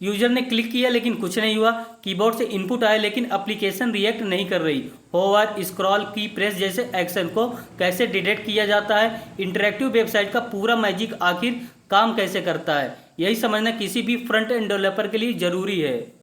User ने click किया लेकिन कुछ नहीं हुआ। कीबोर्ड से इनपुट आया लेकिन एप्लीकेशन रिएक्ट नहीं कर रही। होवर, स्क्रॉल, की प्रेस जैसे एक्शन को कैसे डिटेक्ट किया जाता है, इंटरेक्टिव वेबसाइट का पूरा मैजिक आखिर काम कैसे करता है, यही समझना किसी भी फ्रंट एंड डेवलपर के लिए ज़रूरी है।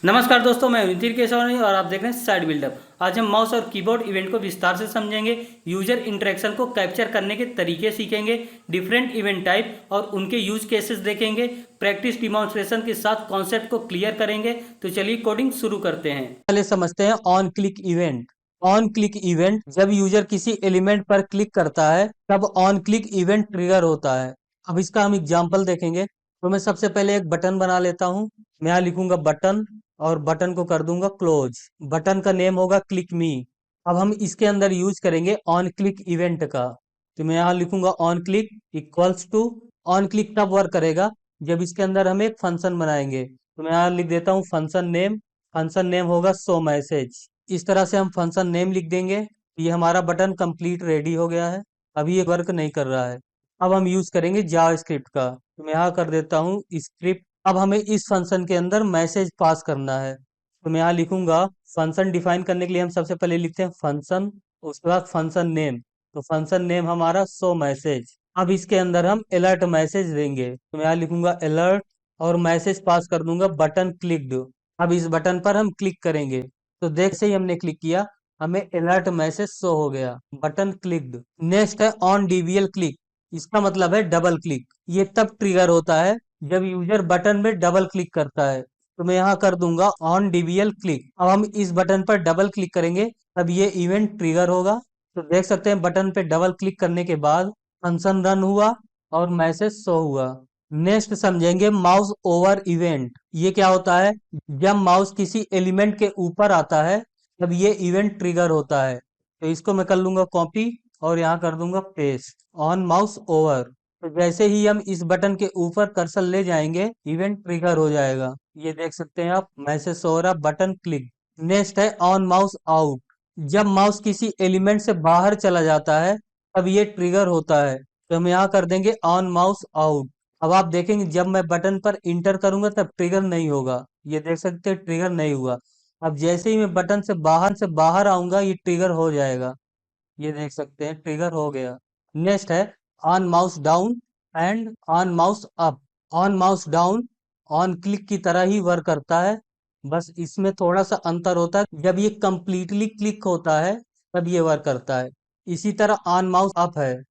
नमस्कार दोस्तों, मैं नितिन केशवानी और आप देख रहे हैं साइड बिल्डअप। आज हम माउस और कीबोर्ड इवेंट को विस्तार से समझेंगे, यूजर इंटरेक्शन को कैप्चर करने के तरीके सीखेंगे, डिफरेंट इवेंट टाइप और उनके यूज केसेस देखेंगे, प्रैक्टिस डिमॉन्स्ट्रेशन के साथ कॉन्सेप्ट को क्लियर करेंगे। तो चलिए कोडिंग शुरू करते हैं। पहले समझते हैं on click event. On click event जब यूजर किसी एलिमेंट पर क्लिक करता है तब ऑन क्लिक इवेंट ट्रिगर होता है। अब इसका हम एग्जांपल देखेंगे। तो मैं सबसे पहले एक बटन बना लेता हूँ। मैं यहाँ लिखूंगा बटन और बटन को कर दूंगा क्लोज। बटन का नेम होगा क्लिक मी। अब हम इसके अंदर यूज करेंगे ऑन क्लिक इवेंट का। तो मैं यहाँ लिखूंगा on click equals to. On click तब वर्क करेगा जब इसके अंदर हम एक फंक्शन बनाएंगे। तो मैं यहाँ लिख देता हूँ फंक्शन नेम। फंक्शन नेम होगा शो मैसेज। इस तरह से हम फंक्शन नेम लिख देंगे। ये हमारा बटन कंप्लीट रेडी हो गया है। अभी ये वर्क नहीं कर रहा है। अब हम यूज करेंगे जावास्क्रिप्ट का। तो मैं यहाँ कर देता हूँ स्क्रिप्ट। अब हमें इस फंक्शन के अंदर मैसेज पास करना है। तो मैं यहाँ लिखूंगा फंक्शन डिफाइन करने के लिए हम सबसे पहले लिखते हैं फंक्शन, उसके बाद फंक्शन नेम। तो फंक्शन नेम हमारा शो मैसेज। अब इसके अंदर हम अलर्ट मैसेज देंगे। तो मैं यहाँ लिखूंगा अलर्ट और मैसेज पास कर दूंगा बटन क्लिक्ड। अब इस बटन पर हम क्लिक करेंगे तो देख से ही हमने क्लिक किया, हमें अलर्ट मैसेज शो हो गया, बटन क्लिक्ड। नेक्स्ट है ऑन डीवीएल क्लिक। इसका मतलब है डबल क्लिक। ये तब ट्रिगर होता है जब यूजर बटन में डबल क्लिक करता है। तो मैं यहाँ कर दूंगा ऑन डीवीएल क्लिक। अब हम इस बटन पर डबल क्लिक करेंगे तब ये इवेंट ट्रिगर होगा। तो देख सकते हैं बटन पे डबल क्लिक करने के बाद फंक्शन रन हुआ और मैसेज शो हुआ। नेक्स्ट समझेंगे माउस ओवर इवेंट। ये क्या होता है? जब माउस किसी एलिमेंट के ऊपर आता है तब ये इवेंट ट्रिगर होता है। तो इसको मैं कर लूंगा कॉपी और यहाँ कर दूंगा पेस्ट ऑन माउस ओवर। तो जैसे ही हम इस बटन के ऊपर कर्सर ले जाएंगे इवेंट ट्रिगर हो जाएगा। ये देख सकते हैं आप, मैसेज हो रहा, बटन क्लिक। नेक्स्ट है ऑन माउस आउट। जब माउस किसी एलिमेंट से बाहर चला जाता है तब ये ट्रिगर होता है। तो हम यहाँ कर देंगे ऑन माउस आउट। अब आप देखेंगे जब मैं बटन पर इंटर करूंगा तब ट्रिगर नहीं होगा। ये देख सकते हैं ट्रिगर नहीं हुआ। अब जैसे ही मैं बटन से बाहर आऊंगा ये ट्रिगर हो जाएगा। ये देख सकते हैं ट्रिगर हो गया। नेक्स्ट है on mouse down and on mouse up. On mouse down on click की तरह ही वर्क करता है, बस इसमें थोड़ा सा अंतर होता है। जब ये कंप्लीटली क्लिक होता है तब ये वर्क करता है। इसी तरह ऑन माउस अप है,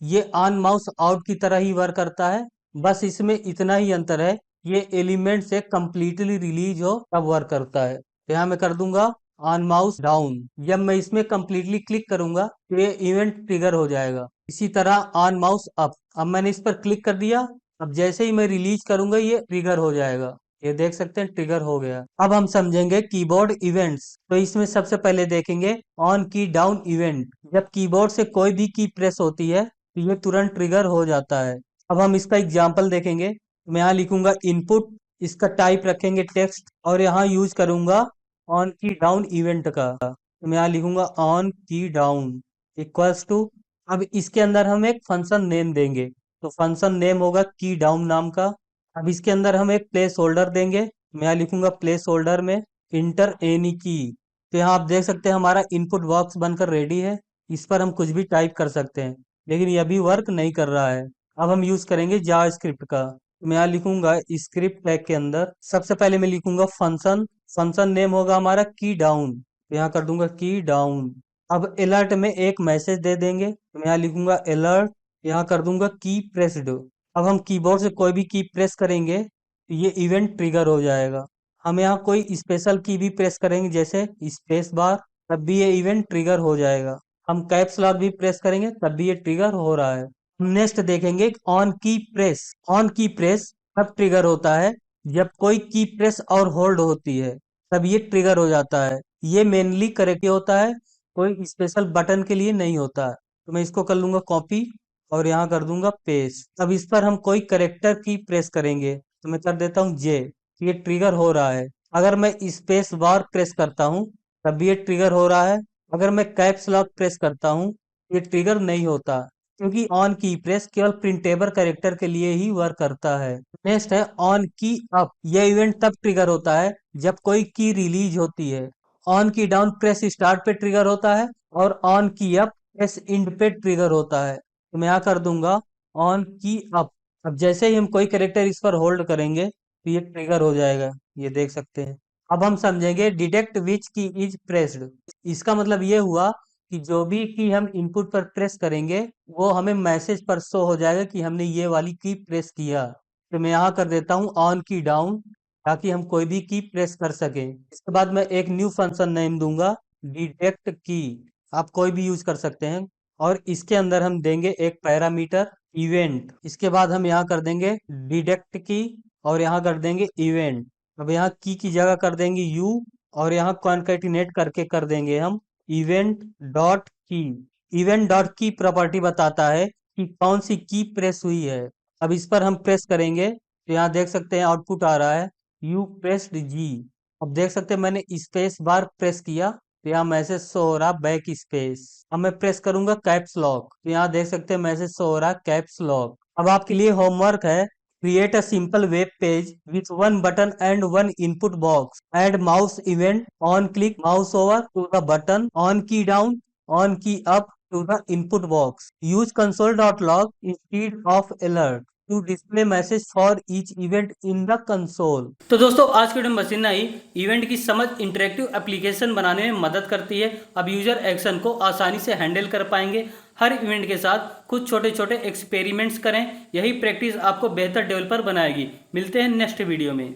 ये ऑन माउस आउट की तरह ही वर्क करता है, बस इसमें इतना ही अंतर है, ये एलिमेंट से कंप्लीटली रिलीज हो तब वर्क करता है। तो यहाँ मैं कर दूंगा ऑन माउस डाउन। जब मैं इसमें कंप्लीटली क्लिक करूंगा तो ये इवेंट ट्रिगर हो जाएगा। इसी तरह ऑन माउस अप। अब मैंने इस पर क्लिक कर दिया, अब जैसे ही मैं रिलीज करूंगा ये ट्रिगर हो जाएगा। ये देख सकते हैं ट्रिगर हो गया। अब हम समझेंगे कीबोर्ड इवेंट्स। तो इसमें सबसे पहले देखेंगे ऑन की डाउन इवेंट। जब कीबोर्ड से कोई भी की प्रेस होती है तो ये तुरंत ट्रिगर हो जाता है। अब हम इसका एग्जाम्पल देखेंगे। मैं यहाँ लिखूंगा इनपुट, इसका टाइप रखेंगे टेक्स्ट और यहाँ यूज करूंगा ऑन की डाउन इवेंट का। तो मैं यहाँ लिखूंगा ऑन की डाउन इक्वल्स टू। अब इसके अंदर हम एक फंक्शन नेम देंगे। तो फंक्शन नेम होगा की डाउन नाम का। अब इसके अंदर हम एक प्लेस होल्डर देंगे। मैं यहाँ लिखूंगा प्लेस होल्डर में इंटर एनी की। तो यहाँ आप देख सकते हैं हमारा इनपुट बॉक्स बनकर रेडी है। इस पर हम कुछ भी टाइप कर सकते हैं, लेकिन ये अभी वर्क नहीं कर रहा है। अब हम यूज करेंगे जावास्क्रिप्ट का। तो मैं यहाँ लिखूंगा स्क्रिप्ट टैग के अंदर सबसे पहले मैं लिखूंगा फंक्शन। फंक्शन नेम होगा हमारा की डाउन। तो यहाँ कर दूंगा की डाउन। अब अलर्ट में एक मैसेज दे देंगे। तो मैं यहाँ लिखूंगा अलर्ट, यहाँ कर दूंगा की प्रेस्ड। अब हम कीबोर्ड से कोई भी की प्रेस करेंगे तो ये इवेंट ट्रिगर हो जाएगा। हम यहाँ कोई स्पेशल की भी प्रेस करेंगे जैसे स्पेस बार, तब भी ये इवेंट ट्रिगर हो जाएगा। हम कैप्स लॉक भी प्रेस करेंगे तब भी ये ट्रिगर हो रहा है। नेक्स्ट देखेंगे ऑन की प्रेस। ऑन की प्रेस तब ट्रिगर होता है जब कोई की प्रेस और होल्ड होती है, तब ये ट्रिगर हो जाता है। ये मेनली करेक्ट होता है, कोई स्पेशल बटन के लिए नहीं होता है। तो मैं इसको कर लूंगा कॉपी और यहाँ कर दूंगा पेस्ट। अब इस पर हम कोई करेक्टर की प्रेस करेंगे। तो मैं कर देता हूँ जे। ये ट्रिगर हो रहा है। अगर मैं स्पेस बार प्रेस करता हूँ तब भी ये ट्रिगर हो रहा है। अगर मैं कैप्स लॉक प्रेस करता हूँ ये ट्रिगर नहीं होता, क्योंकि ऑन की प्रेस केवल प्रिंटेबल कैरेक्टर के लिए ही वर्क करता है। नेक्स्ट है ऑन की अप। यह इवेंट तब ट्रिगर होता है जब कोई की रिलीज होती है। ऑन की डाउन प्रेस स्टार्ट पे ट्रिगर होता है और ऑन की अप प्रेस इंड पे ट्रिगर होता है। तो मैं यहाँ कर दूंगा ऑन की अप। अब जैसे ही हम कोई कैरेक्टर इस पर होल्ड करेंगे तो ये ट्रिगर हो जाएगा, ये देख सकते हैं। अब हम समझेंगे डिटेक्ट विच की इज प्रेस्ड। इसका मतलब ये हुआ कि जो भी की हम इनपुट पर प्रेस करेंगे वो हमें मैसेज पर शो हो जाएगा कि हमने ये वाली की प्रेस किया। तो मैं यहाँ कर देता हूँ ऑन की डाउन, ताकि हम कोई भी की प्रेस कर सकें। इसके बाद मैं एक न्यू फंक्शन नेम दूंगा डिटेक्ट की। आप कोई भी यूज कर सकते हैं। और इसके अंदर हम देंगे एक पैरामीटर इवेंट। इसके बाद हम यहाँ कर देंगे डिटेक्ट की और यहाँ कर देंगे इवेंट। अब यहाँ की जगह कर देंगे यू और यहाँ कॉन्केटिनेट करके कर देंगे हम इवेंट डॉट की। इवेंट डॉट की प्रॉपर्टी बताता है कि कौन सी की प्रेस हुई है। अब इस पर हम प्रेस करेंगे तो यहाँ देख सकते हैं आउटपुट आ रहा है यू प्रेस्ड जी। अब देख सकते हैं मैंने स्पेस बार प्रेस किया तो यहाँ मैसेज शो हो रहा बैक स्पेस। अब मैं प्रेस करूंगा कैप्स लॉक तो यहाँ देख सकते हैं मैसेज शो हो रहा कैप्स लॉक। अब आपके लिए होमवर्क है, create a simple web page with one button and one input box. Add mouse event on click mouse over to the button, on key down, on key up to the input box. Use console.log instead of alert to display message for each event in the console. तो दोस्तों आज के video में बस इतना ही। Event की समझ interactive application बनाने में मदद करती है। अब यूजर एक्शन को आसानी से हैंडल कर पाएंगे। हर इवेंट के साथ कुछ छोटे छोटे एक्सपेरिमेंट्स करें, यही प्रैक्टिस आपको बेहतर डेवलपर बनाएगी। मिलते हैं नेक्स्ट वीडियो में।